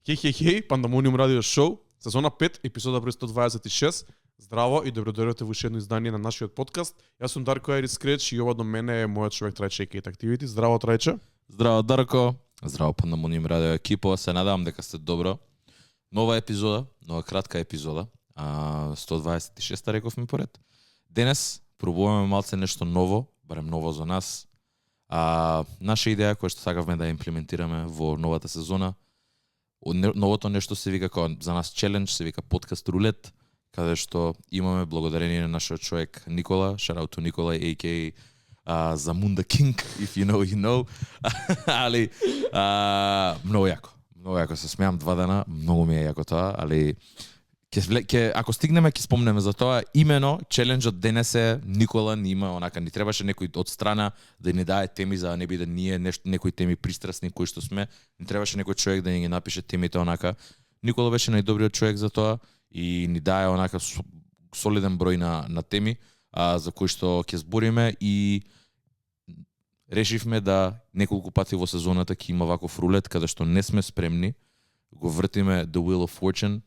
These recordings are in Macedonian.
Хеј, Пандамониум радио шоу, сезона 5, епизода број 126. Здраво и добродојдовте во уште едно издание на нашиот подкаст. Јас сум Дарко Айрис Креч и ова до мене е мојот човек Трајче Кейт Активити. Здраво Трајче. Здраво Дарко. Здраво Пандамониум радио екипа. Се надевам дека сте добро. Нова епизода, нова кратка епизода. 126-та рековме поред. Денес пробуваме малце нешто ново, барем ново за нас. Наша идеја која што сакавме да ја имплементираме во новата сезона. Новото нешто се вика за нас челендж, се вика подкаст рулет, каде што имаме благодарение на нашиот човек Никола, shout out to Никола, a.k.a. Замунда Кинг, if you know, you know. Али, многу јако се смеам 2 дена, многу ми е јако тоа, али ако стигнеме ќе спомнеме за тоа. Имено челенџот денес е Никола ни има онака, ни требаше некој од страна да ни даде теми за да не биде ние некои теми пристрасни кои што сме. Ни требаше некој човек да ни ги напише темите онака. Никола беше најдобриот човек за тоа и ни даде онака солиден број на теми за кои што ќе збориме и решивме да неколку пати во сезоната ќе има ваков рулет каде што не сме спремни. Го вртиме The Wheel of Fortune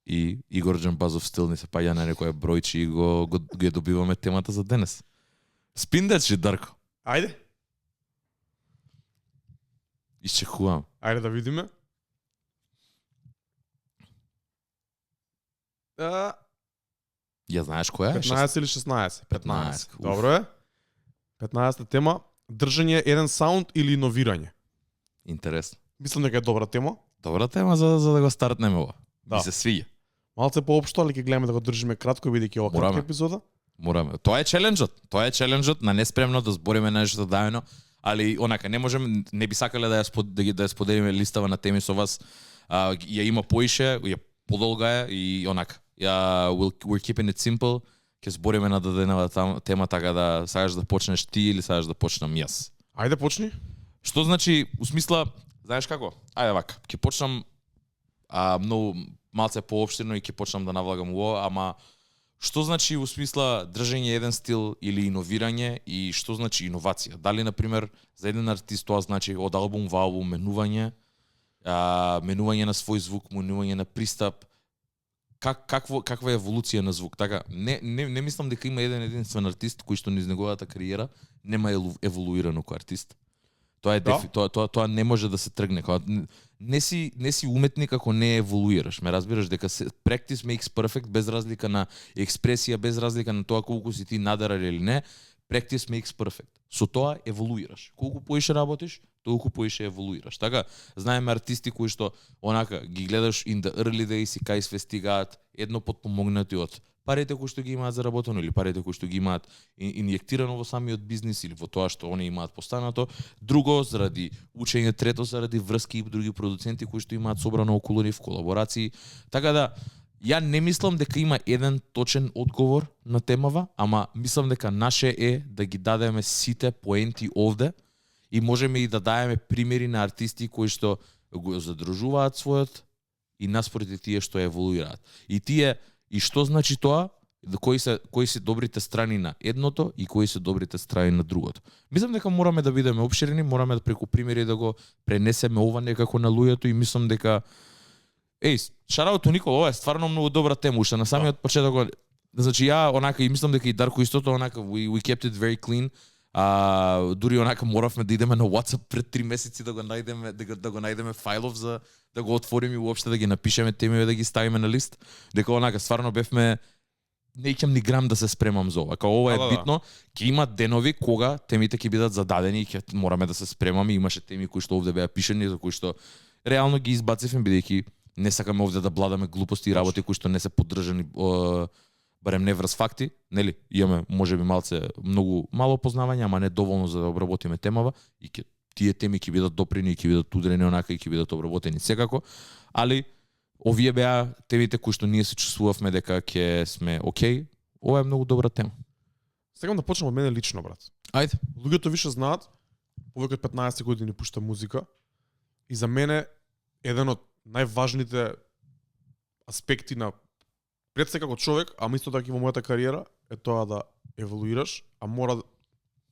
и Игор Джамбазов стил ни се паѓа на некој бројче и го добиваме темата за денес. Спиндачи, Дарко. Ајде. Исчекувам. Ајде да видиме. Ја знаеш која е? 15 или 16? 15. Добро е. 15-та тема. Држање еден саунд или иновирање? Интересно. Мислам дека е добра тема. Добра тема за да го стартнеме ова. Да. Ми се свиѓа. Малце поопшто, али ќе гледаме да го држиме кратко бидејќи ова кратка епизода. Мораме. Тоа е челенџот на неспремно да збориме нешто дајно, али онака не можеме, не би сакале да ја споделиме листава на теми со вас. Ја има поише, ја подолга е и онака. We're keeping it simple. Ќе збориме на дадената тема, така да сакаш да почнеш ти или сакаш да почнам јас. Ајде почни. Што значи, у смисла, знаеш како? Ајде вака, ќе почнам многу малце поопштирно и ќе почнам да навлагам во, ама што значи у смисла држење еден стил или иновирање и што значи иновација? Дали на пример за еден артист тоа значи од албум во албум менување, менување на свој звук, менување на пристап, каква е еволуција на звук? Така, не мислам дека има единствен артист кој што низ неговата кариера нема еволуирано кој артист. Тоа е тоа не може да се тргне. Не си уметник ако не еволуираш. Ме разбираш дека practice makes perfect, без разлика на експресија, без разлика на тоа колку си ти надарен или не. Practice makes perfect. Со тоа еволуираш. Колку поише работиш, толку поише еволуираш. Така, знаеме артисти кои што онака ги гледаш in the early days и кај све стигаат едно потпомогнати од парите кои што ги имаат заработено или парите кои што ги имаат инјектирано во самиот бизнис или во тоа што они имаат постанато, друго заради учење, трето заради врски и други продуценти кои што имаат собрано околу нив колаборации. Така да ја не мислам дека има еден точен одговор на темава, ама мислам дека наше е да ги дадеме сите поенти овде и можеме и да даеме примери на артисти кои што го задржуваат својот и наспоред тие што еволуираат. И што значи тоа? Кои се добрите страни на едното и кои се добрите страни на другото. Мислам дека мораме да бидеме опширени, мораме да преку примери да го пренесеме ова некако на луѓето и мислам дека шараото Никола, ова е стварно многу добра тема, уште на самиот почеток. Значи ја онака и мислам дека и Дарко истото онака we kept it very clean. Дури онака моравме да идеме на WhatsApp пред 3 месеци да го најдеме фајлов за да го отвориме и уопште да ги напишеме темиве да ги ставиме на лист. Дека онака стварно бевме не ќам ни грам да се спремам за ова. Ова е битно, ќе има денови кога темите ќе бидат зададени и ќе мораме да се спремаме. Имаше теми кои што овде беа пишани за кои што реално ги избацивме бидејќи не сакаме овде да бладаме глупости и работи кои што не се поддржани барем не врз факти, нели? Имаме можеби многу мало познавање, ама не доволно за да обработиме темава и тие теми ќе бидат допрени и ќе бидат удрени онака и ќе бидат обработени секако, али овие беа темите кои што ние се чувствувавме дека ќе сме окей. Ова е многу добра тема. Сакам да почнам од мене лично, брат. Ајде. Луѓето више знаат, повеќе од 15 години пушта музика и за мене еден од најважните аспекти на пред се како човек, ама исто така и во мојата кариера е тоа да еволуираш, а мора да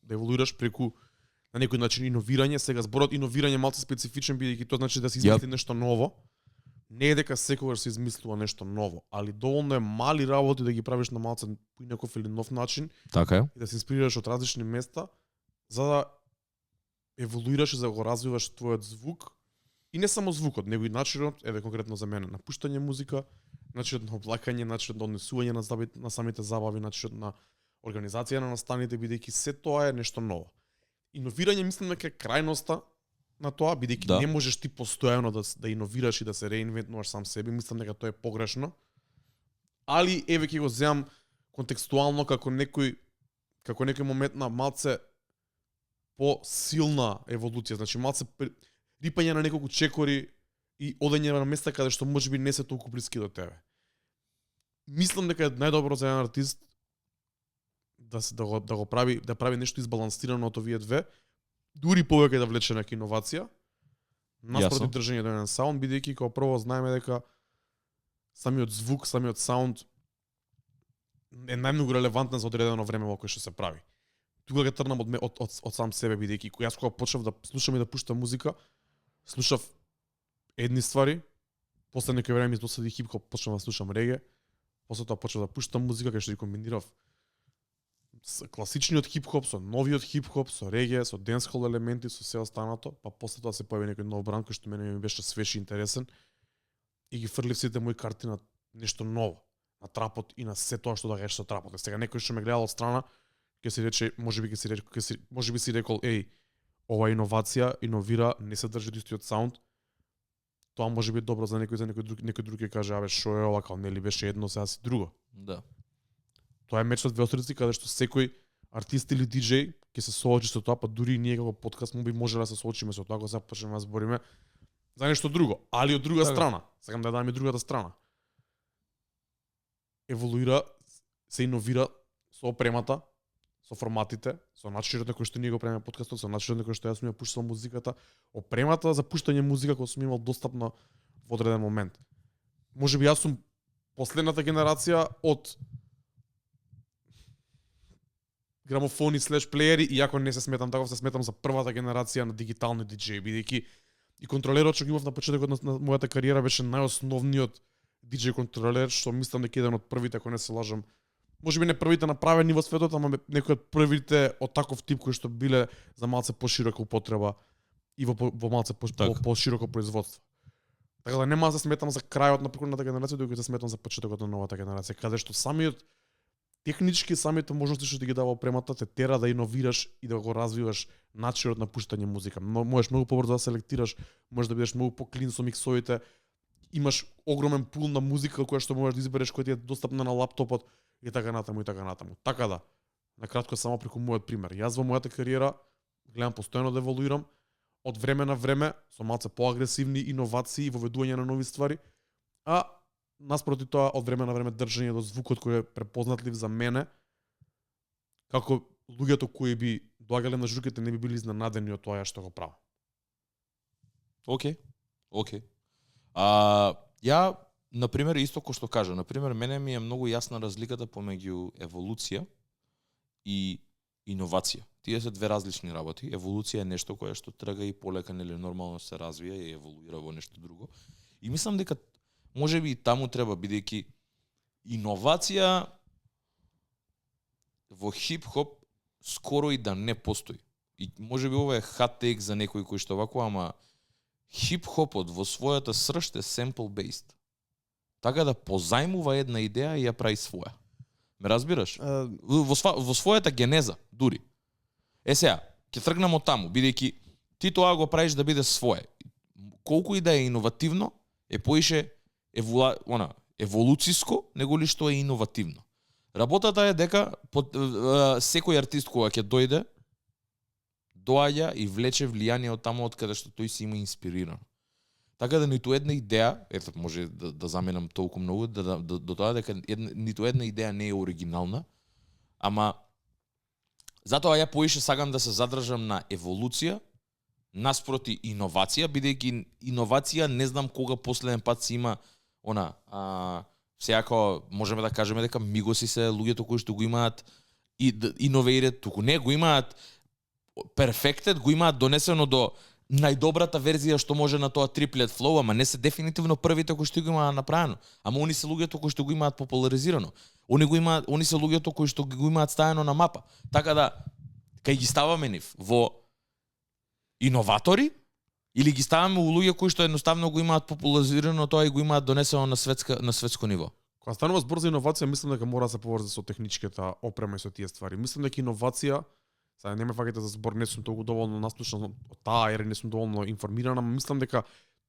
еволуираш преку на некој начин иновирање. Сега зборот иновирање малку специфичен бидејќи тоа значи да се измисли нешто ново. Не е дека секогаш се измислува нешто ново, али доволно е мали работи да ги правиш на малце поинаков или нов начин Така е. и да се инспирираш од различни места, за да еволуираш и за да го развиваш твојот звук. И не само звукот, него и начинот, еве конкретно за мене, на пуштање музика, начинот на облакање, начинот на однесување на самите забави, начинот на организација на настаните, бидејќи се тоа е нешто ново. Иновирање мислам дека е крајноста на тоа, бидејќи Да. не можеш ти постојано да иновираш и да се реинвентнуваш сам себе, мислам дека тоа е погрешно. Али еве ќе го земам контекстуално како некој момент на малце по-силна еволуција, значи малце рипање на неколку чекори и одење на места каде што можеби не се толку блиски до тебе. Мислам дека е најдобро за еден артист да го прави нешто избалансирано од овие две, дури повеќе да влече на иновација, наспроти Јасно. држање до еден саунд, бидејќи како прво знаеме дека самиот звук, самиот саунд е најмногу релевантен за одредено време во кое што се прави. Тука ќе трнам од сам себе, бидејќи јас кога почнав да слушам и да пуштам музика, слушав едни ствари, после некој време ми досади хип-хоп, почнав да слушам реге, после тоа почнав да пуштам музика кај што ги комбинирав класичниот хип-хоп со новиот хип-хоп, со реге, со денсхол елементи, со се останато, па после тоа се појави некој нов бранд кој што мене ми беше свеж и интересен и ги фрлив сите мои карти на нешто ново, на трапот и на се тоа што доаѓаше со трапот. Сега некој што ме гледал од страна ќе си рече, можеби си рекол, еј, ова е иновација, иновира, не се држи истиот саунд. Тоа може би добро за некој друг ќе каже, абе шо е ова, као нели беше едно, сега си друго. Да. Тоа е меч од две острици каде што секој артист или диџеј ќе се соочи со тоа, па дури и ние како подкаст му би можеле да се соочиме со тоа, кога сега почнеме да збориме за нешто друго, али од друга Така. страна. Сакам да дадам и другата страна. Еволуира, се иновира со опремата, со форматите, со начинот на кој што ние го правиме подкастот, со начинот на кој што јас сум ја пуштал музиката, опремата за пуштање музика која сум имал достапна во одреден момент. Можеби јас сум последната генерација од грамофони слеш плеери, иако не се сметам таков, се сметам за првата генерација на дигитални диџеи, бидејќи и контролерот што ги имав на почетокот на мојата кариера беше најосновниот диџеј контролер, што мислам дека еден од првите, ако не се лажам, можеби не првите направени во светот, ама некои од првите од таков тип кои што биле за малце поширока употреба и во малце пошироко производство. Така да нема да се сметам за крајот на претходната генерација, туку се сметам за почетокот на новата генерација, каде што самиот технички самите можности што ти ги дава опремата те тера да иновираш и да го развиваш начинот на пуштање музика. Можеш многу побрзо да селектираш, можеш да бидеш многу поклин со миксовите. Имаш огромен пул на музика која што можеш да избереш, која ти е достапна на лаптопот и така натаму и така натаму. Така да, на кратко само преку мојот пример. Јас во мојата кариера гледам постојано да еволуирам од време на време со малце поагресивни иновации и воведување на нови ствари, а наспроти тоа од време на време држање до звукот кој е препознатлив за мене, како луѓето кои би доаѓале на журките не би били изненадени од тоа што го правам. Океј. Ја, например, исто кој што кажа, например, мене ми е многу јасна разликата помеѓу еволуција и иновација. Тие се две различни работи. Еволуција е нешто кое што трга и полека нели нормално се развија и еволуира во нешто друго. И мислам дека можеби и таму треба, бидејќи иновација во хип-хоп скоро и да не постои. И можеби ова е hot take за некој кој што вако, ама хип-хопот во својата срж е sample-based. Така да позајмува една идеја и ја прави своја. Ме разбираш? Во својата генеза, дури. Сега, ќе тргнам од таму, бидејќи ти тоа го правиш да биде свое. Колку и да е иновативно, е поише еволуциско, него ли што е иновативно. Работата е дека секој артист кога ќе доаѓа и влече влијание од таму од каде што тој се има инспирирано. Така да ниту една идеја, ето може да заменам толку многу, до тоа дека ниту една идеја не е оригинална, ама затоа ја поише сакам да се задржам на еволуција, наспроти иновација, бидејќи иновација не знам кога последен пат си има секако можеме да кажеме дека Мигоси се луѓето кои што го имаат и иновејрет, туку не го имаат перфектет, го имаат донесено до најдобрата верзија што може на тоа триплет флоу, ама не се дефинитивно првите кои што го имаат направено. Ама они се луѓето кои што го имаат популаризирано. Они се луѓето кои што го имаат ставено на мапа. Така да кај ги ставаме нив во иноватори или ги ставаме у луѓе кои што едноставно го имаат популаризирано тоа и го имаат донесено на светско ниво. Кога станува збор за иновација, мислам дека мора да се поврзе со техничката опрема и со тие ствари. Мислам дека иновација, сега не ме фаќате за збор, не сум толку доволно наслушан од таа ера, не сум доволно информиран, ама мислам дека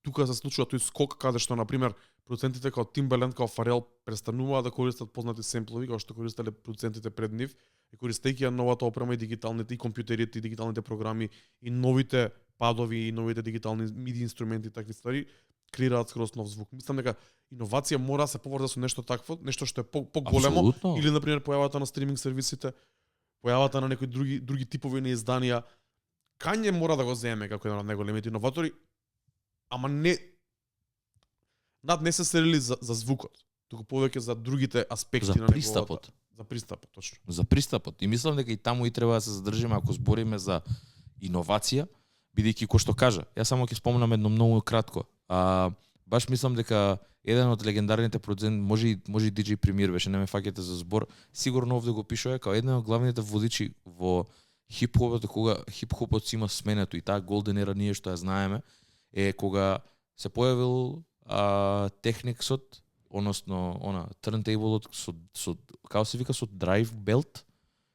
тука се случува тој скок каде што на пример продуцентите како Timbaland, како Pharrell престануваат да користат познати семплови, како што користеле продуцентите пред нив, и користејќи новата опрема и дигиталните и компјутерите и дигиталните програми и новите падови и новите дигитални MIDI инструменти и такви ствари креираат скроз нов звук. Мислам дека иновација мора да се поврза со нешто такво, нешто што е поголемо. Апсолутно. Или на пример појавата на стриминг сервисите, појавата на некои други типови на изданија. Кање мора да го земе како еден од најголемите иноватори, ама не се серили за звукот, туку повеќе за другите аспекти За на пристапот. За пристапот, точно. За пристапот. И мислам дека и таму и треба да се задржиме ако збориме за иновација, бидејќи кој што кажа, јас само ќе спомнам едно многу кратко. Баш мислам дека еден од легендарните продуценти, може и DJ Premier беше, не ме фаќате за збор, сигурно овде го пишува како еден од главните водичи во хип-хопот, кога хип-хопот си има сменето и таа голден ера ние што ја знаеме, е кога се појавил техниксот, односно turntableот со како се вика, со drive belt,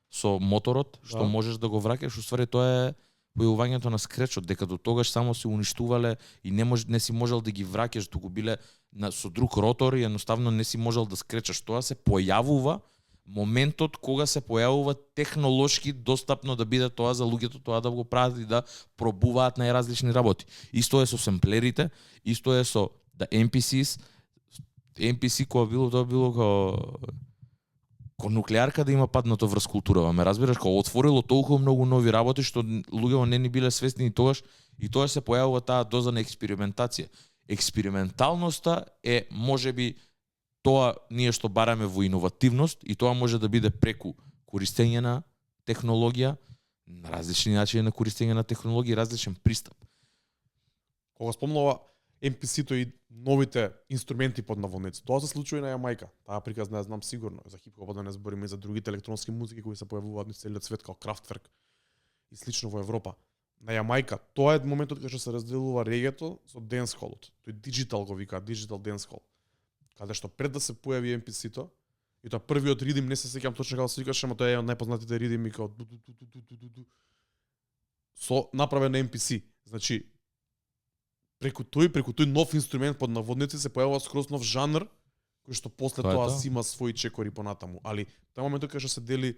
со моторот, што можеш да го враќаш, уствари тоа е појавувањето на скречот, дека до тогаш само се уништувале и не си можел да ги враќаш, туку биле со друг ротор и едноставно не си можел да скречаш. Тоа се појавува моментот кога се појавува технолошки достапно да биде тоа за луѓето, тоа да го прават и да пробуваат најразлични работи. Исто е со семплерите, исто е со MPCs. MPC тоа било ко нуклеарка да има паднато врз културава. Ме разбираш, кога отворило толку многу нови работи што луѓето не ни биле свесни и тогаш се појавува таа доза на експериментација. Експерименталноста е можеби тоа ние што бараме во иновативност и тоа може да биде преку користење на технологија, на различни начини на користење на технологија и различен пристап. Кога спомнува MPC-то и новите инструменти под наводници, тоа се случува и на Јамајка. Таа приказ не знам сигурно, за хип-хопот да не збориме и за другите електронски музики кои се појавуваат низ целиот свет, како Kraftwerk и слично во Европа. На Јамајка, тоа е моментот кога се разделува регето со денсхолот. Тој диджитал го вика, диджитал денсхол. Каде што пред да се појави MPC-то, и тоа првиот ридим, не се сеќам точно како се викаше, ама тоа е од најпознатите ридими како со направен на MPC. Значи преку тој нов инструмент под наводници се појавува скроз нов жанр кој што после тоа си има своји чекори понатаму. Али тој моментот кога што се дели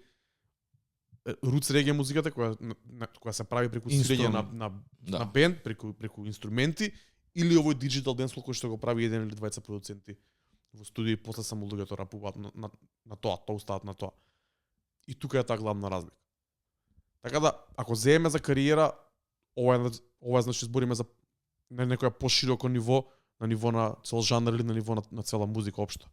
руц реге музиката која се прави преку свирење на бенд, преку инструменти, или овој диджитал денсхол кој што го прави еден или двајца продуценти во студио и после само луѓето рапуваат на тоа остават на тоа. И тука е таа главна разлика. Така да, ако земеме за кариера, ова значи збориме за на некоја пошироко ниво, на ниво на цел жанр или на ниво на цела музика општо.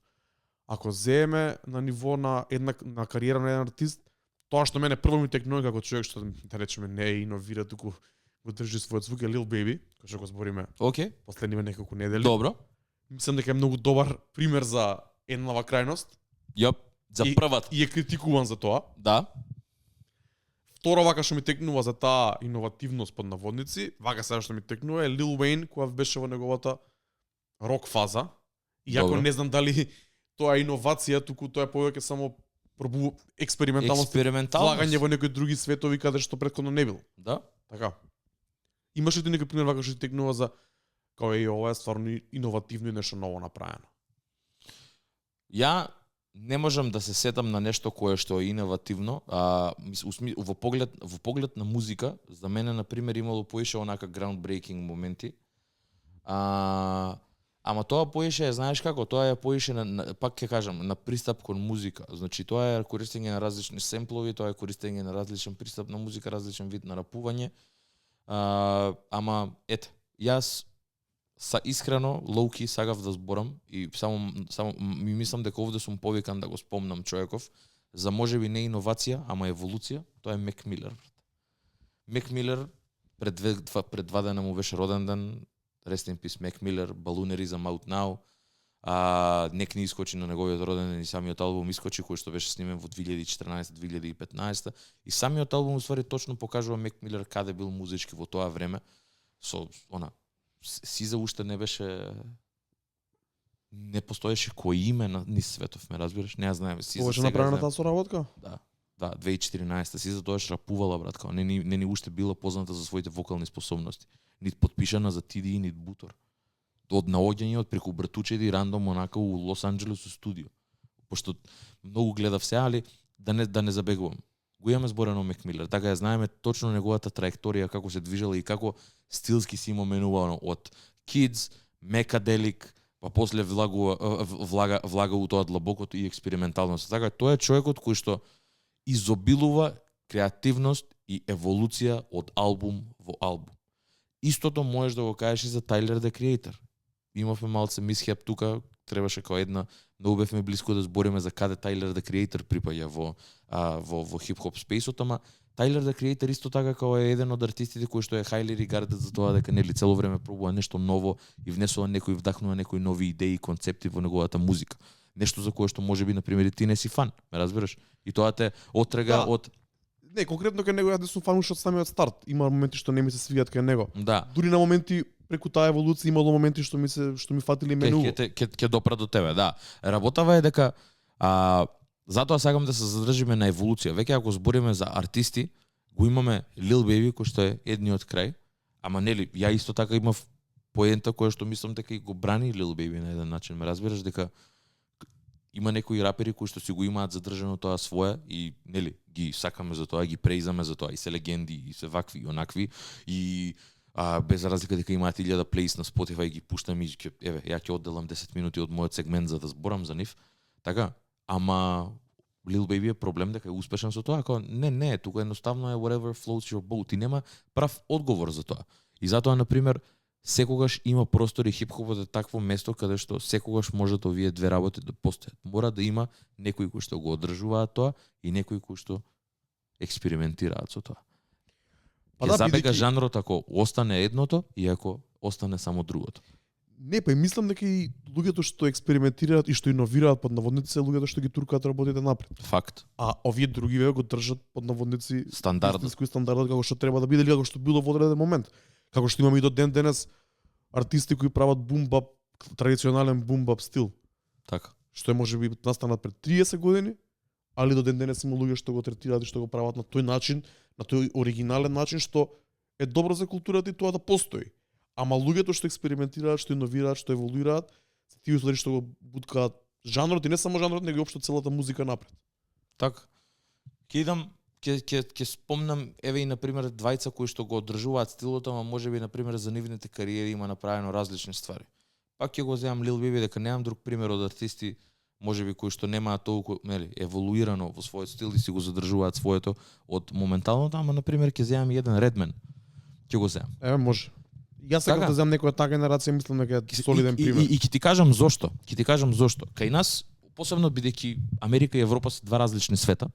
Ако земеме на ниво на кариера на еден артист, тоа што мене прво ми текнува како човек што да речеме не е иновира, туку го држи својот звук е Lil Baby, кој што го збориме. Океј. Последниве неколку недели. Добро. Мислам дека е многу добар пример за еднава крајност. За првата. И е критикуван за тоа. Да. Второ вака што ми текнува за таа иновативност под наводници, вака сега што ми текнува е Lil Wayne кога беше во неговата рок фаза. Иако не знам дали тоа е иновација, туку тоа е повеќе само експерименталност, влагање во некои други светови каде што претходно не бил. Да. Така. Имаш ли ти некој пример вака што ти текнува за као е ова е стварно иновативно и нешто ново направено? Ја не можам да се сетам на нешто кое што е иновативно, во поглед на музика, за мене на пример имало поише онака groundbreaking моменти. Ама тоа поише, знаеш како, тоа е поише пак ќе кажам, на пристап кон музика. Значи тоа е користење на различни семплови, тоа е користење на различен пристап на музика, различен вид на рапување. Ама ете, јас искрено, лоуки, сагав да зборам и само ми мислам дека овде сум повикан да го спомнам човеков за можеби не иновација, ама еволуција, тоа е Мек Милер. Мек Милер пред 2 дена му беше роден ден. Rest in peace, Mac Miller, Balloonerism Out Now. Нек не искочи на неговиот роден ден и самиот албум искочи, кој што беше снимен во 2014-2015. И самиот албум уствари точно покажува Mac Miller каде бил музички во тоа време. Со она Сиза уште не беше, не постоеше кој име на низ светов, ме разбираш? Не ја знаеме. Сиза Беше направена таа соработка? Да. Да, 2014 Сиза тоаш рапувала, брат, као не ни уште била позната за своите вокални способности. Нит подпишана за TDI, нит Бутор. Од наоѓање од преку братучеди рандом онака у Лос Анџелес у студио. Пошто многу гледав се, али да не забегувам. Го имаме зборено Мек Милер, така ја знаеме точно неговата траекторија како се движела и како стилски си има менувано од Kids, Mekadelik, па после влага у тоа длабокото и експерименталност. Така тоа е човекот кој што изобилува креативност и еволуција од албум во албум. Истото можеш да го кажеш и за Тайлер the Creator. Имавме малце мисхеп тука, требаше као една, многу бевме близко да збориме за каде Тайлер the Creator припаѓа во хип-хоп спејсот, ама Тайлер the Creator исто така као е еден од артистите кој што е highly regarded за тоа дека нели цело време пробува нешто ново и вдахнува некои нови идеи и концепти во неговата музика. Нешто за кое што можеби на пример ти не си фан, ме разбираш? И тоа те отрега од Не, конкретно кај него ја не сум фан уште од самиот старт. Има моменти што не ми се свијат кај него. Да. Дури на моменти преку таа еволуција имало моменти што ми фатили мену. Ќе допра до тебе, да. Работава е дека затоа сакам да се задржиме на еволуција. Веќе ако збориме за артисти, го имаме Lil Baby кој што е едниот крај, ама нели ја исто така имав поента која што мислам дека и го брани Lil Baby на еден начин, ме разбираш дека има некои рапери кои што си го имаат задржано тоа свое и нели ги сакаме за тоа, ги преизаме за тоа и се легенди и се вакви и онакви и без разлика дека имаат 1000 плейс на Spotify ги пуштам и еве ја ќе одделам 10 минути од мојот сегмент за да зборам за нив. Така, ама Lil Baby е проблем дека е успешен со тоа, како не, тука едноставно е whatever floats your boat и нема прав одговор за тоа. И затоа на пример секогаш има простор и хип-хопот е такво место каде што секогаш можат овие две работи да постојат. Мора да има некои кои што го одржуваат тоа и некои кои што експериментираат со тоа. Ќе забега жанрот ако остане едното и ако остане само другото. Не, па и мислам дека и луѓето што експериментираат и што иновираат под наводници се луѓето што ги туркаат работите напред. Факт. А овие други го држат под наводници стандардот како што треба да биде или како што било во одреден момент. Како што имаме и до ден денес артисти кои прават бум-бап, традиционален бум-бап стил. Така. Што е можеби настанат пред 30 години, али до ден денес има луѓе што го третираат и што го прават на тој начин, на тој оригинален начин што е добро за културата и тоа да постои. Ама луѓето што експериментираат, што иновираат, што еволуираат, се тие уствари што го буткаат жанрот и не само жанрот, него и општо целата музика напред. Така. Ќе спомнам еве и на пример двајца кои што го одржуваат стилот, ама можеби на пример за нивните кариери има направено различни ствари. Пак ќе го земам Lil Baby дека немам друг пример од артисти можеби кои што немаат толку нели еволуирано во својот стил и си го задржуваат своето од моменталното, ама на пример ќе земам еден Redman. Ќе го земам. Еве може. Јас сакам да земам некоја таа генерација, мислам дека е солиден пример. И ќе ти кажам зошто. Кај нас, посебно бидејќи Америка и Европа се два различни света.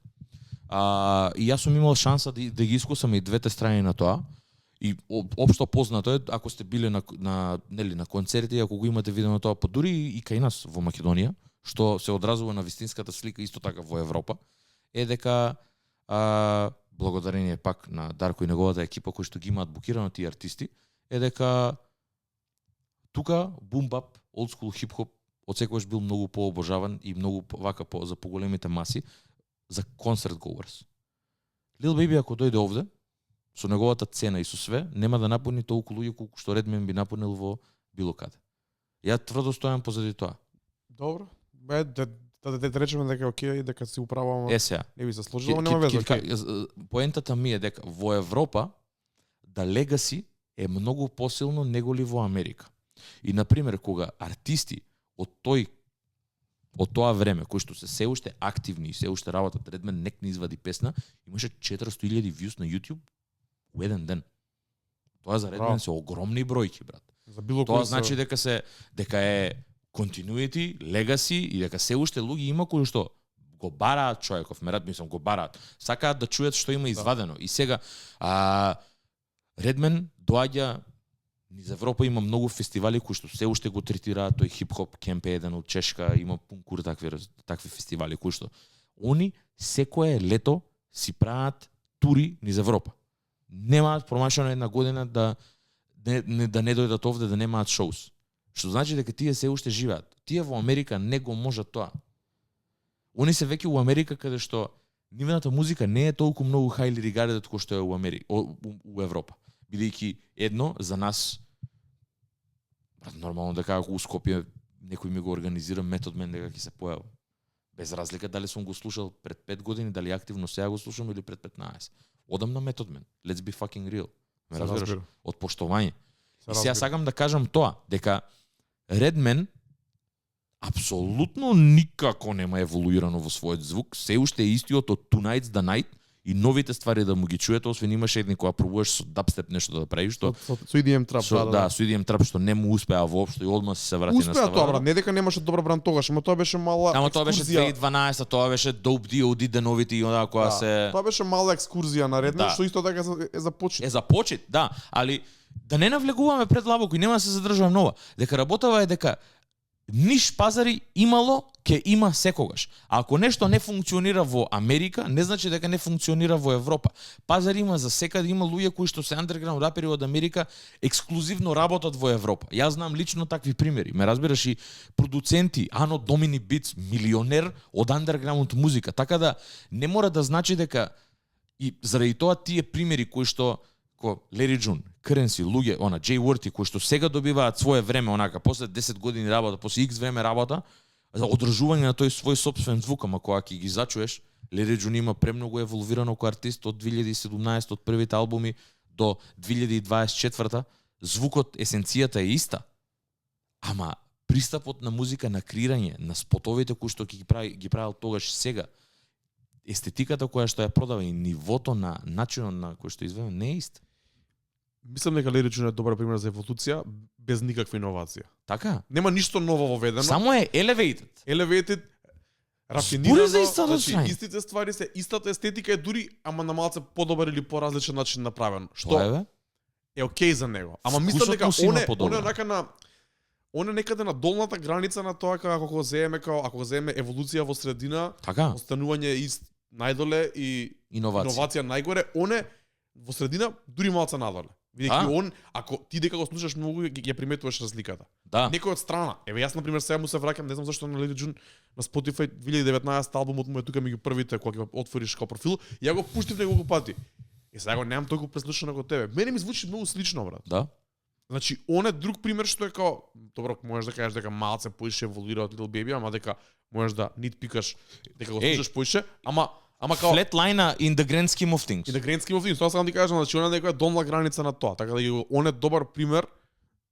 И јас сум имал шанса да ги искусам и двете страни на тоа. И општо познато е, ако сте биле на концерти, ако го имате видено тоа, па дури и кај нас во Македонија, што се одразува на вистинската слика исто така во Европа, е дека благодарение пак на Дарко и неговата екипа кои што ги имаат букирано тие артисти, е дека тука бум-бап, old school хип-хоп одсекогаш бил многу пообожаван и многу вака за поголемите маси, за концерт goers. Lil Baby ако дојде овде, со неговата цена и со све, нема да напуни толку луѓе колку што Redman би напунил во било каде. Ја тврдо стојам позади тоа. Добро. Да речеме дека окей, дека си управам. Не би се сложило, нема веза. Поентата ми е дека во Европа да легаси е многу посилно неголи во Америка. И на пример кога артисти од тоа време кои што се уште активни и се уште работат, Redman нек не извади песна, имаше 400,000 views на YouTube во еден ден. Тоа за Redman се огромни бројки, брат. За било тоа значи дека е continuity, legacy и дека се уште луѓе има кои што го бараат човеков, мислам го бараат. Сакаат да чујат што има извадено. И сега Редмен доаѓа низ Европа, има многу фестивали кои што се уште го третираат тој хип-хоп кемп е еден од Чешка, има пункур такви фестивали кои што они секое лето си прават тури низ Европа. Немаат промашено една година да не дојдат овде да немаат шоус. Што значи дека тие се уште живеат. Тие во Америка не го можат тоа. Они се веќе у Америка каде што нивната музика не е толку многу highly regarded кој што е у Америка, у Европа. Бидејќи едно за нас нормално дека ако у Скопје некој ми го организира Метод Мен дека ќе се појави. Без разлика дали сум го слушал пред 5 години, дали активно сега го слушам или пред 15. Одам на Метод Мен. Let's be fucking real. Ме разбираш? Од поштовање. И сега сакам да кажам тоа, дека Редмен апсолутно никако нема еволуирано во својот звук, се уште е истиот од Tonight's the Night и новите ствари да му ги чуете, освен имаше едни кога пробуваш со дабстеп нешто да правиш, што со EDM трап, да, со EDM трап што не му успеа воопшто и одма се врати на ставата. Успеа тоа, брат, не дека немаше добар бранд тогаш, ама тоа беше мала ама тоа беше 2012, тоа беше Dope D.O.D. деновите и онаа која се тоа беше мала екскурзија на Редмен, што исто така е за почит. Е за почит, да, али да не навлегуваме предлабоко и нема да се задржуваме нова. Дека работава е дека ниш пазари имало, ке има секогаш. А ако нешто не функционира во Америка, не значи дека не функционира во Европа. Пазар има за секаде, има луѓе кои што се андерграунд рапери од Америка ексклузивно работат во Европа. Јас знам лично такви примери. Ме разбираш и продуценти, Ано Домини Битс, милионер од андерграунд музика. Така да не мора да значи дека и заради тоа тие примери кои што Лери Джун, Currency, луѓе, Джей Уорти, кои што сега добиваат свое време, онака, после 10 години работа, после X време работа, за одржување на тој свој собствен звук, ама кога ќе ги зачуеш, Лери Джун има премногу еволвирано како артист од 2017, од првите албуми до 2024, звукот, есенцијата е иста. Ама пристапот на музика, на креирање, на спотовите кои што ги правил тогаш сега, естетиката која што ја продава и нивото на начинот на кој што изведе не е ист. Мислам дека Лери Джун е добар пример за еволуција без никаква иновација. Така? Нема ништо ново воведено. Само е elevated. Elevated, рафинирано, значи истите ствари се, истата естетика е дури, ама на малце подобар или поразличен начин направено. Што е окей за него. Ама мислам дека он е онака на он е некаде на долната граница на тоа како го земеме еволуција во средина, така? Останување ист најдоле и иновација најгоре, он е во средина дури малце надоле. Видејќи он, ако ти дека го слушаш многу, ја приметуваш разликата. Да. Некој од страна. Еве јас на пример сега му се враќам, не знам зашто на Лери Джун на Spotify 2019 албумот му е тука меѓу првите кога ќе отвориш како профил, ја го пуштив неколку пати. И сега го немам толку преслушано како тебе. Мене ми звучи многу слично, брат. Да. Значи, он е друг пример што е као, добро, можеш да кажеш дека малце поише еволуира од Lil Baby, ама дека можеш да нитпикаш, дека го слушаш поише, ама као flatliner in the grand scheme of things. In the grand scheme of things, тоа сакам да кажам, значи он е некоја долна граница на тоа, така да он е добар пример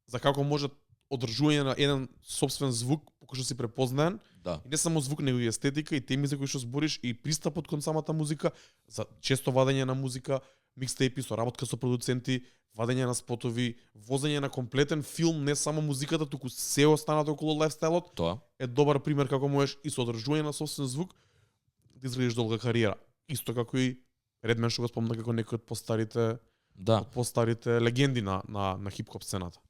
за како може одржување на еден собствен звук кој што си препознаен. Да. И не само звук, него и естетика и теми за кои што збориш и пристапот кон самата музика, за често вадење на музика, микстейпи со работка со продуценти, вадење на спотови, возење на комплетен филм, не само музиката, туку се останато околу лајфстајлот. Тоа е добар пример како можеш и со одржување на собствен звук да изградиш долга кариера. Исто како и Редмен што го спомна како некој од постарите легенди на хип-хоп сцената.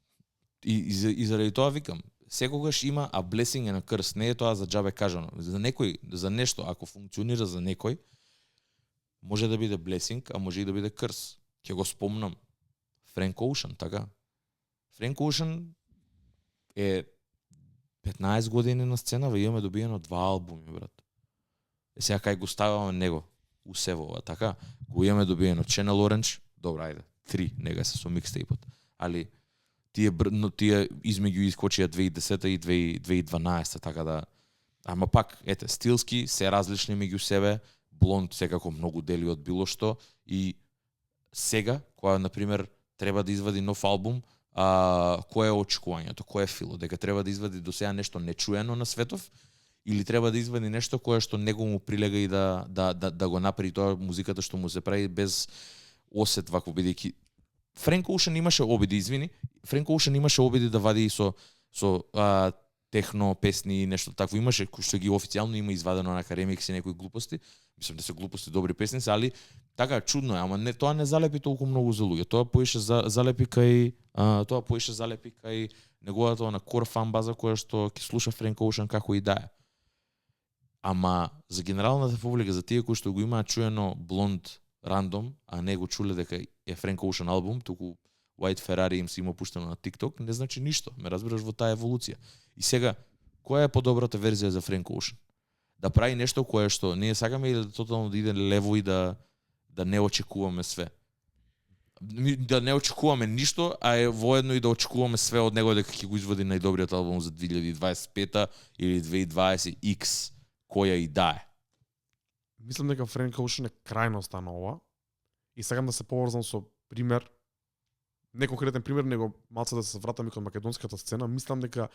И заради тоа викам, секогаш има a blessing and a curse, не е тоа за џабе кажано. За некој, за нешто ако функционира за некој, може да биде blessing, а може и да биде curse. Ќе го спомнам Frank Ocean, така? Frank Ocean е 15 години на сцена, имаме добиено 2 албуми, брат. Сега кај го ставаме него у севова, така? Го имаме добиено Channel Orange, добра, ајде, 3, нега се со микстейпот. Али тие измеѓу искочија 2010 и 2012, така да. Ама пак, ете, стилски се различни меѓу себе, Блонд секако многу дели од било што и сега, кога на пример треба да извади нов албум, кој е очекувањето, кој е фило, дека треба да извади до сега нешто нечуено на светов или треба да извади нешто кое што него му прилега и да го направи тоа музиката што му се прави без осет вако, бидејќи Frank Ocean имаше обиди, Frank Ocean имаше обиди да вади со техно песни и нешто такво имаше, кој што ги официјално има извадено на ремикс и некои глупости. Мислам да се глупости, добри песни, али така чудно е, ама не тоа не залепи толку многу за луѓе. Тоа поише залепи кај неговата на core фан база која што ќе слуша Френк Оушен како и да е. Ама за генералната публика, за тие кои што го имаат чуено Блонд рандом, а не го чуле дека е Френк Оушен албум, туку White Ferrari им се има пуштено на TikTok, не значи ништо. Ме разбираш во таа еволуција. И сега, која е подобрата верзија за Френк Оушен? Да прави нешто кое што ние сакаме или да тотално да иде лево и да не очекуваме све. Да не очекуваме ништо, а е воедно и да очекуваме све од него дека ќе го извади најдобриот албум за 2025 или 2020 X, која и да е. Мислам дека Френк Оушен е крајноста на ова и сакам да се поврзам со пример, не конкретен пример, него малце да се вратам и кон македонската сцена. Мислам дека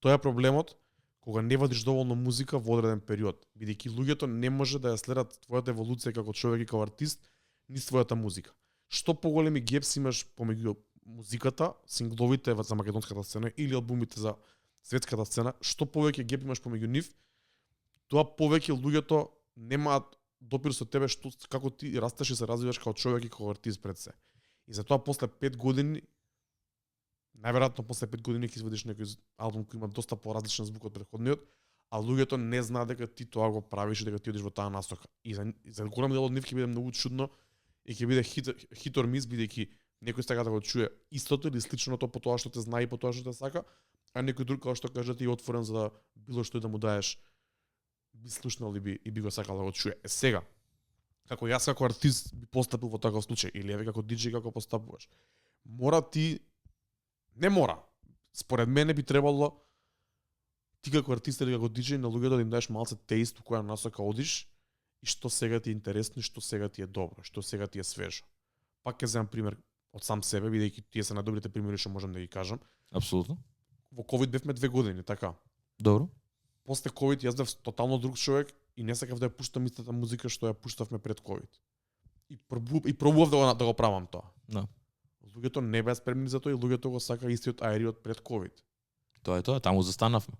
тоа е проблемот кога не вадиш доволно музика во одреден период, бидејќи луѓето не може да ја следат твојата еволуција како човек и како артист низ твојата музика. Што поголеми гепс имаш помеѓу музиката, сингловите за македонската сцена или албумите за светската сцена, што повеќе геп имаш помеѓу нив, тоа повеќе луѓето немаат допир со тебе што како ти растеш и се развиваш како човек и како артист пред се. И затоа после 5 години, најверојатно после 5 години ќе извадиш некој албум кој има доста поразличен звук од претходниот, а луѓето не знаат дека ти тоа го правиш и дека ти одиш во таа насока. И за голем дел од нив ќе биде многу чудно и ќе биде хит or miss, бидејќи некој сака да го чуе истото или сличното по тоа што те знае и по тоа што те сака, а некој друг како што кажа ти е отворен за да било што и да му даеш би слушнал и би го сакал да го чуе. Сега, како јас како артист би постапил во таков случај или еве како диџеј како постапуваш. Не мора. Според мене би требало ти како артист или како диџеј на луѓето да им даеш малце теист во која насока одиш и што сега ти е интересно, што сега ти е добро, што сега ти е свежо. Пак ќе земам пример од сам себе, бидејќи тие се најдобрите примери што можам да ги кажам. Апсолутно. Во ковид бевме 2 години, така. Добро. После ковид јас бев тотално друг човек и не сакав да ја пуштам истата музика што ја пуштавме пред ковид. И пробував да го правам тоа. Да. Луѓето не беа спремни за тоа и луѓето го сака истиот аери од пред ковид. Тоа е тоа, таму застанавме.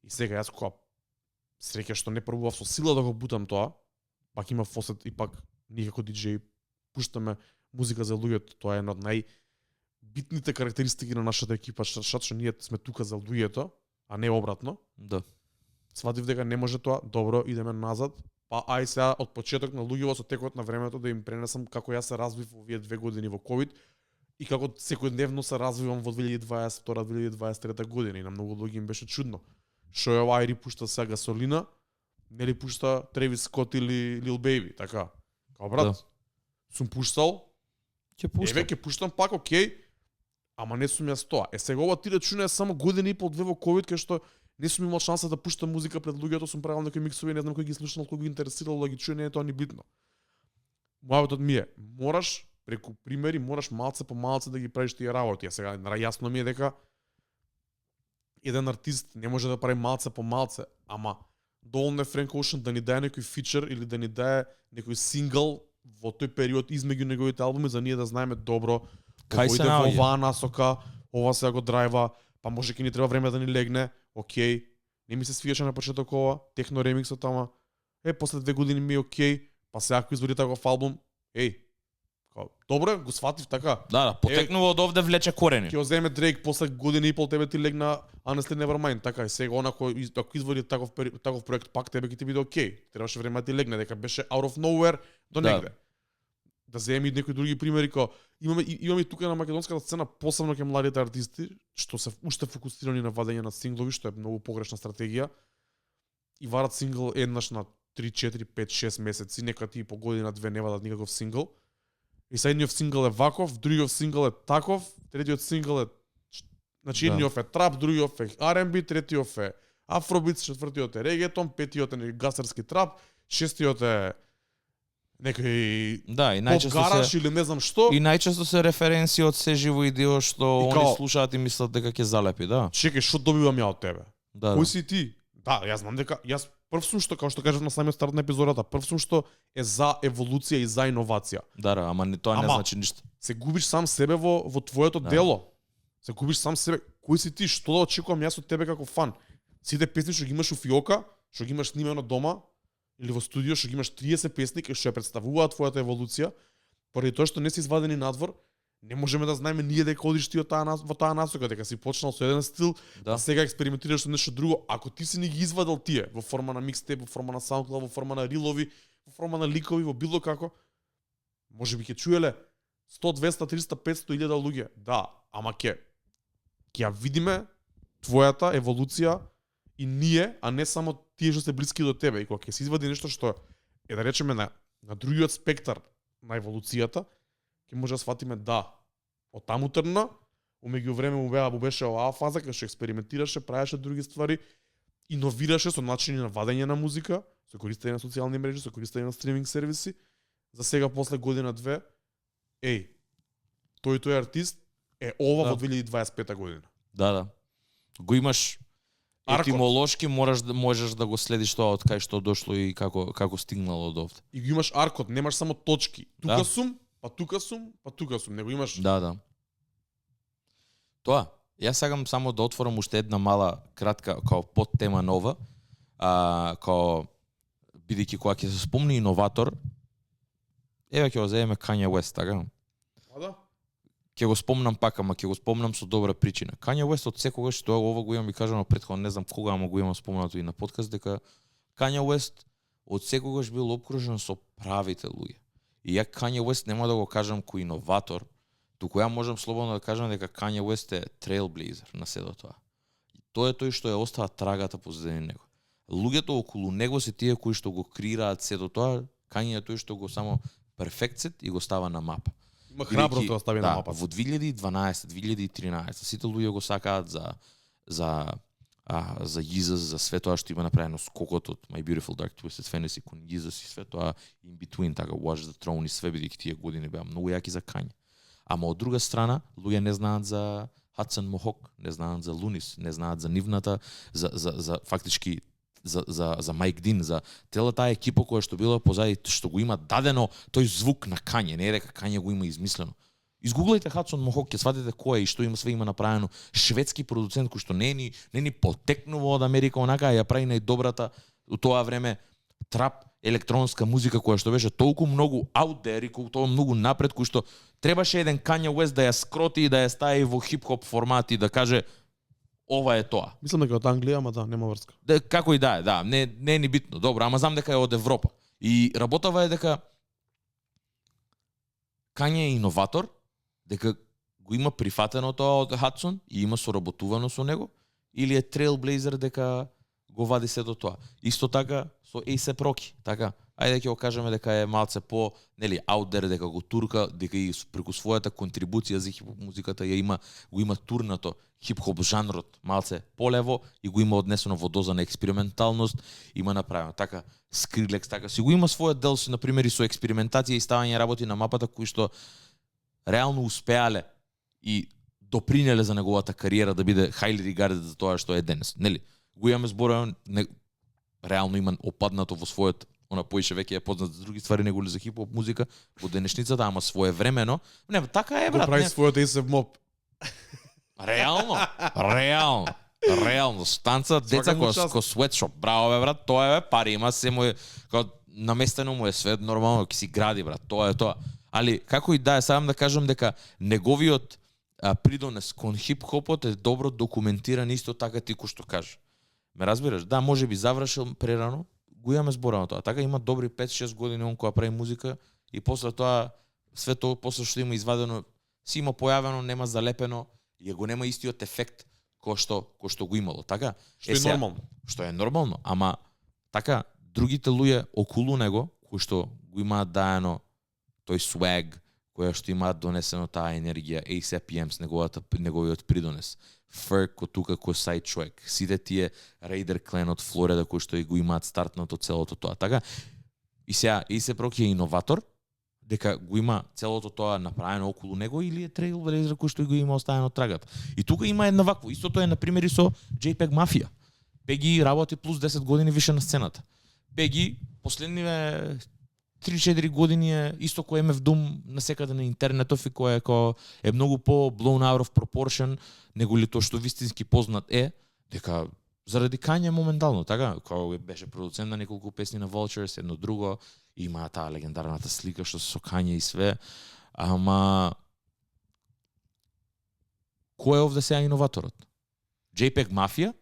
И сега јас кога среќа што не пробував со сила да го бутам тоа, пак има фосет и пак ние како диџеј пуштаме музика за луѓето. Тоа е една од најбитните карактеристики на нашата екипа, што ние сме тука за луѓето, а не обратно. Да. Сватив дека не може тоа, добро, идеме назад. Па ај сега од почеток на луѓето со текот на времето да им пренесам како јас се развив во овие 2 години во ковид и како секојдневно се развивам во 2022-2023 година и на многу луѓе им беше чудно. Шо е ова ајри пушта сега Гасолина, нели пушта Тревис Скот или Lil Baby, така. Као брат, сум пуштал, ќе пуштам пак, окей, ама не сум јас тоа. Сега ова ти речуне само година и пол, 2 во ковид, кај што не сум имал шанса да пуштам музика пред луѓето, сум правил некои миксови, не знам кој ги слушнал, кој ги интересирал да ги чуе, не е тоа ни битно. Мојавот ми е, мораш преку примери, мораш малце по малце да ги правиш тие работи. Сега јасно ми е дека еден артист не може да прави малце по малце, ама доволно е Френк Оушен да ни даде некој фичер или да ни даде некој сингл во тој период измеѓу неговите албуми за ние да знаеме добро кај се во оваа насока, ова сега го драйва, па може ќе ни треба време да ни легне. Океј, не ми се свиеше на почеток ова, техно ремиксот, ама после 2 години ми е океј, па сега ако извади таков албум, добро, го сватив така. Да, потекнува од овде влече корени. Ќе оземе Дрейк после година и пол, тебе ти легна Honestly Nevermind, така и сега ако извади таков проект пак тебе ќе ти биде океј. Требаше време да ти легне, дека беше out of nowhere до негде. Да земи некои други примери, како имаме тука на македонската сцена, посебно кај младите артисти, што се уште фокусирани на вадење на синглови, што е многу погрешна стратегија. И варат сингл еднаш на 3, 4, 5, 6 месеци, нека ти по година, 2 не вадат никаков сингл. И са едниот сингл е ваков, другиот сингл е таков, третиот сингл е, значи едниот е трап, другиот е R&B, третиот е афробит, четвртиот е регетон, петиот е гастерски трап, шестиот е некој поп гараж или не знам што. И најчесто се референции од се живо идео што они слушаат и мислат дека ќе залепи, да. Чекај, што добивам ја од тебе? Да. Кој си ти? Да, јас знам дека јас прв сум што, како што кажав на самиот старт на епизодата, прв сум што е за еволуција и за иновација. Да, ама тоа не значи ништо. Се губиш сам себе во твоето дело. Се губиш сам себе. кој си ти, што да очекувам јас од тебе како фан? Сите песни што ги имаш у фиока, што ги имаш снимено дома или во студио, што ги имаш 30 песни кои што ја представуваат твојата еволуција, поради тоа што не си извадени надвор, не можеме да знаеме ние дека одиш ти во таа насока, дека си почнал со еден стил, Да. сега експериментираш со нешто друго. Ако ти си ни ги извадил тие во форма на микстейп, во форма на SoundCloud, во форма на рилови, во форма на ликови, во било како, можеби ќе чуеле 100, 200, 300, 500 илјада луѓе. Да, ама ќе ја видиме твојата еволуција и ние, а не само тие што се блиски до тебе. И кога ќе се извади нешто што е да речеме на другиот спектар на еволуцијата, ќе може да сватиме да, од таму тргна, умеѓувреме му беше оваа фаза кај што експериментираше, правеше други ствари, иновираше со начини на вадење на музика, со користење на социјални мрежи, со користење на стриминг сервиси. За сега после година-две, тој артист е ова во 2025 година. Да. Го имаш Аркот. етимолошки, можеш да го следиш тоа од кај што дошло и како стигнало до овде. И го имаш аркот, немаш само точки. Тука Да. сум, па тука сум, па тука сум. Не го имаш. Да. Тоа, јас сакам само да отворам уште една мала, кратка, као подтема нова, као, бидејќи кога ќе се спомни иноватор, еве ќе го земеме Kanye West, така? А да? Ќе го спомнам пак, ама ќе го спомнам со добра причина. Kanye West од секогаш, тоа ова го имам и кажано претходно, не знам кога, ама го имам спомнато и на подкаст, дека Kanye West од секогаш бил обкружен со правите луѓе. И ја Kanye West нема да го кажам кој иноватор, туку ја можам слободно да кажам дека Kanye West е trailblazer на седо тоа. И тоа е тој што ја остава трагата позади него. Луѓето околу него се тие кои што го креираат седо тоа, Kanye е тој што го само перфекцит и го става на мапа. Има храброст да стави на мапа. Во 2012, 2013, сите луѓе го сакаат за Jesus, за све тоа што има направено скокот од My Beautiful Dark Twisted Fantasy кон Jesus и све тоа in between, така Watch the Throne и све, бидејќи тие години беа многу јаки за Kanye. Ама од друга страна, луѓе не знаат за Hudson Mohawk, не знаат за Lunis, не знаат за нивната, за фактички за Майк Дин, за цела таа екипа која што била позади, што го има дадено тој звук на Kanye, не е дека Kanye го има измислено. Изгуглајте Hudson Mohawk, ќе сватите кој е и што има, све има направено. Шведски продуцент кој што не ни потекнува од Америка, онака ја прави најдобрата у тоа време трап електронска музика која што беше толку многу out there и тоа многу напред, кој што требаше еден Kanye West да ја скроти и да ја стави во хип-хоп формат и да каже ова е тоа. Мислам дека од Англија, ама да, нема врска. Да, како и да е, да, не е ни битно. Добро, ама знам дека е од Европа. И работава е дека Kanye е иноватор, дека го има прифатено тоа од Hudson и има соработувано со него, или е trailblazer дека го вади се до тоа. Исто така со A$AP Rocky, така. Ајде ќе го кажеме дека е малце по, нели, out there, дека го турка, дека и преку својата контрибуција за хип-хоп музиката го има турнато хип-хоп жанрот малце полево и го има однесено во доза на експерименталност, има направено така Skrillex, така си го има својот дел со, например, и со експериментација и ставање работи на мапата кои што реално успеале и допринеле за неговата кариера да биде highly regarded за тоа што е денес. Нели? Го имаме зборено, реално има опаднато во својот, она поише веќе е познат за други ствари него ли за хип-хоп музика во денешницата, ама своевремено. Не, така е, брат. Го прави својот A$AP Mob. Реално, станца деца ко sweatshop. Браво бе, брат, тоа е пари, има се му е, наместено му е свет нормално, ќе си гради, брат, тоа е тоа. Али, како и да е, сакам да кажам дека неговиот придонес кон хип-хопот е добро документиран, исто така ти кој што кажа. Ме разбираш? Да, може би завршил прерано, го имаме зборано тоа. Така има добри 5-6 години он кога прави музика и после тоа, све тоа, после што има извадено, си има појавено, нема залепено, и го нема истиот ефект кој што го имало, така? Што е нормално. Што е нормално, ама така другите луѓе околу него кои што го имаат даено тој swag, која што имаат донесено таа енергија, A$AP Yams, неговиот придонес, Ferg ко тука ко side track, сите тие Raider Clan од Флорида кои што и го имаат стартнато целото тоа, така? И сега A$AP Rocky е иноватор, дека го има целото тоа направено околу него, или е trailblazer кој што го има оставено трагата. И тука има една вакво. Истото е на пример и со JPEG Mafia. Пеги работи плюс 10 години више на сцената. Пеги последниве 3-4 години е исто кој MF Doom насекаде на интернетов и кој е многу по blown out of proportion него ли тоа што вистински познат е, дека заради Kanye моментално, така, кој беше продуцент на неколку песни на Vultures, едно друго, има таа легендарната слика што со Kanye и све, ама кој е овде сега иноваторот? JPEG Mafia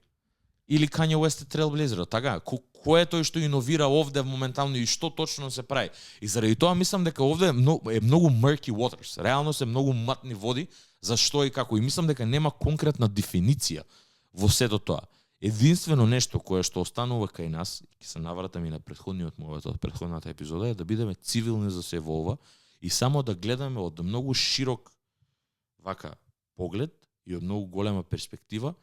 или Kanye West е Trailblazer, така? Кој е тој што иновира овде моментално и што точно се прави? И заради тоа мислам дека овде е многу murky waters. Реално се многу матни води за што и како. И мислам дека нема конкретна дефиниција во сето тоа. Единствено нешто кое што останува кај нас, ќе се навратам и на претходниот мојот од претходната епизода, е да бидеме цивилни за се во ова и само да гледаме од многу широк вака поглед и од многу голема перспектива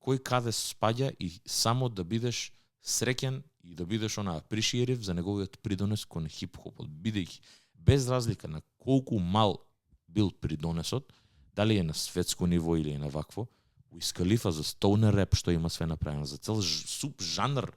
кој каде спаѓа и само да бидеш среќен и да бидеш апришиерив за неговиот придонес кон хип-хопот, бидејќи без разлика на колку мал бил придонесот, дали е на светско ниво или е на вакво, Wiz Khalifa за stoner rap што има све направено, за цел суп жанр,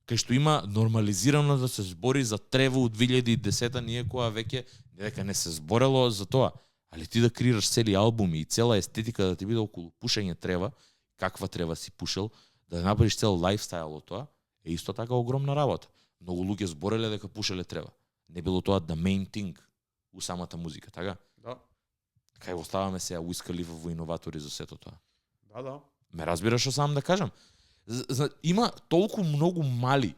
кај што има нормализирано да се збори за трево од 2010-та, ние која веќе дека не се зборело за тоа, али ти да креираш цели албуми и цела естетика да ти биде околу пушење трева, каква трева си пушел, да направиш цел лајфстайл од тоа, е исто така огромна работа. Многу луѓе збореле дека пушеле трева. Не било тоа the main thing у самата музика, така? Да. Кај оставаме сега Wiz Khalifa во иноватори за сето тоа. Да. Ме разбираш што сам да кажам? Има толку многу мали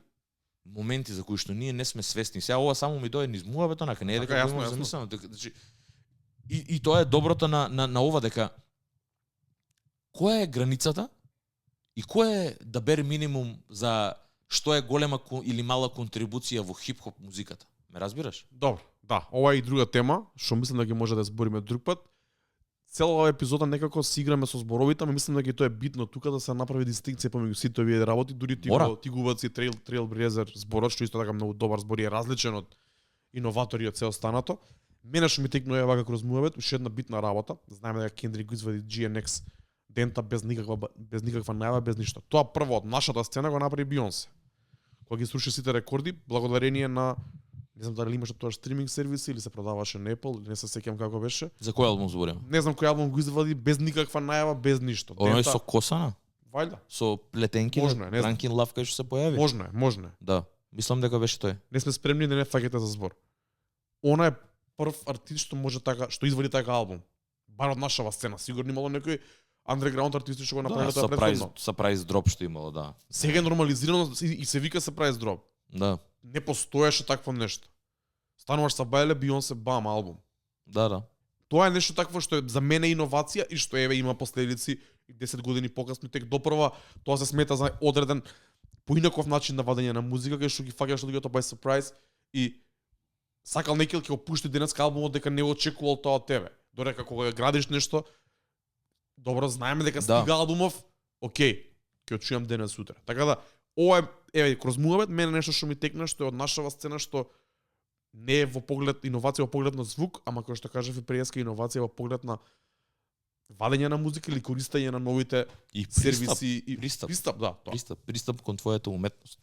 моменти за кои што ние не сме свесни. Сега ова само ми дојде низ муабето, нака не е дека го замислам, значи и тоа е доброто на ова дека која е границата и кој е да бере минимум за што е голема или мала контрибуција во хип-хоп музиката. Ме разбираш? Добро, да. Ова е и друга тема, што мислам да ги може да збориме друг пат. Цела оваа епизода некако си играме со зборовите, ама мислам дека тоа е битно тука да се направи дистинкција помеѓу сите овие работи, дури ти го баци Trailblazer зборот, што исто така многу добар збор и е различен од иноватори од се останато. Мене што ми текнува вака кроз муабет, уште една битна работа. Знаеме дека Kendrick го извади GNX дента без никаква најава, без ништо. Тоа прво од нашата сцена го направи Beyoncé. Кога ги сруши сите рекорди, благодарение на не знам дали имаше тоа стриминг сервиси или се продаваше на Apple, не се сеќавам како беше. За кој албум збориме? Не знам кој албум го извади без никаква најава, без ништо. Оној со косана? Вајда. Со плетенки, Ранкин Лав кај што се појави? Можно е. Да, мислам дека беше тој. Не сме спремни да не фаќате за збор. Она е прв артист што може така, што извади така албум. Бар од нашава сцена, сигурно имало некој underground артисти што го направиле тоа претходно. Surprise drop што имало, да. Сега е нормализирано и се вика surprise drop. Да. Не постоеше такво нешто. Стануваш са бајле Beyoncé бам албум. Да. Тоа е нешто такво што е за мене иновација и што еве има последици и 10 години покасно тек допрва тоа се смета за одреден поинаков начин на вадење на музика кај што ги фаќаш луѓето by surprise и сакал некој ќе опушти денеска албумот дека не очекувал тоа од тебе. Додека кога градиш нешто, добро знаеме дека стига албумов, окей, ќе чујам денес сутра. Така да ова е еве кроз муабет мене нешто што ми текна што е од нашава сцена што не е во поглед иновација во поглед на звук, ама кој што кажав и преска иновација во поглед на вадење на музика или користење на новите и сервиси и пристап, да, тоа. Пристап кон твојата уметност.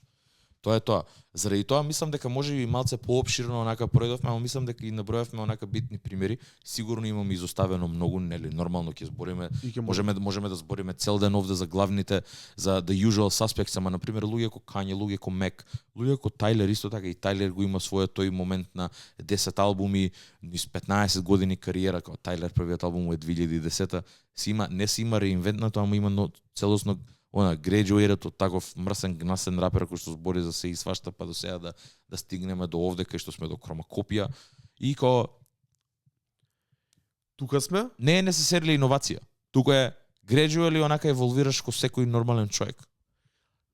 Тоа е тоа. Заради тоа мислам дека може би малце поопширно онака пројдовме, ама мислам дека и набројавме онака битни примери. Сигурно имаме изоставено многу, нели, нормално ќе збориме. Можеме да збориме цел ден овде за главните, за the usual suspects, ама на пример луѓе како Kanye, луѓе како Mac, луѓе како Тайлер исто така и Тайлер го има својот тој момент на 10 албуми, низ 15 години кариера, како Тайлер првиот албум е 2010-та, не си има реинвентнато, ама има целосно graduated од таков мрсен гнасен рапер кој што збори за се и свашта, па до сега да стигнеме до овде кај што сме до Кромакопија и тука сме. Не е necessarily иновација. Тука е gradually онака еволвираш ко секој нормален човек.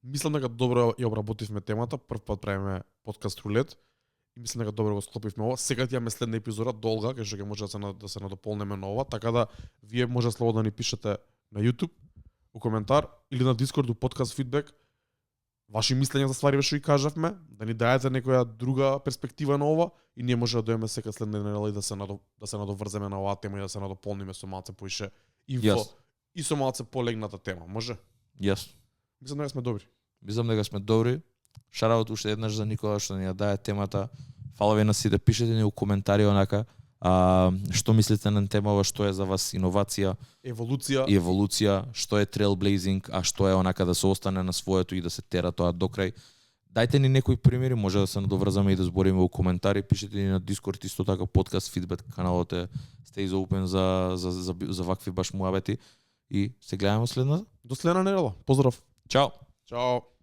Мислам дека добро ја обработивме темата, прв пат правиме подкаст рулет и мислам дека добро го склопивме ова. Сега ти имаме следна епизода долга, кај што ќе може да се надополнеме на ова, така да вие може слободно да ни пишете на YouTube у коментар или на Discord у подкаст фидбек ваши мислења за ствари што ги кажавме, да ни дајете некоја друга перспектива на ова и ние може да дојдеме сега следна недела и да се надоврземе на оваа тема и да се надополниме со малце поише инфо и со малце полегната тема, може? Мислам дека сме добри. Шараут уште еднаш за Никола што ни ја даде темата. Фала ви на сите, пишете ни у коментари онака што мислите на темава, што е за вас иновација, еволуција, што е trailblazing, а што е онака да се остане на своето и да се тера тоа до крај. Дајте ни некои примери, може да се надоврзаме и да збориме у коментари, пишете ни на Discord исто така подкаст, фидбек, каналот е stays open за вакви баш муабети и се гледаме следната. До следна недела. Поздрав. Чао. Чао.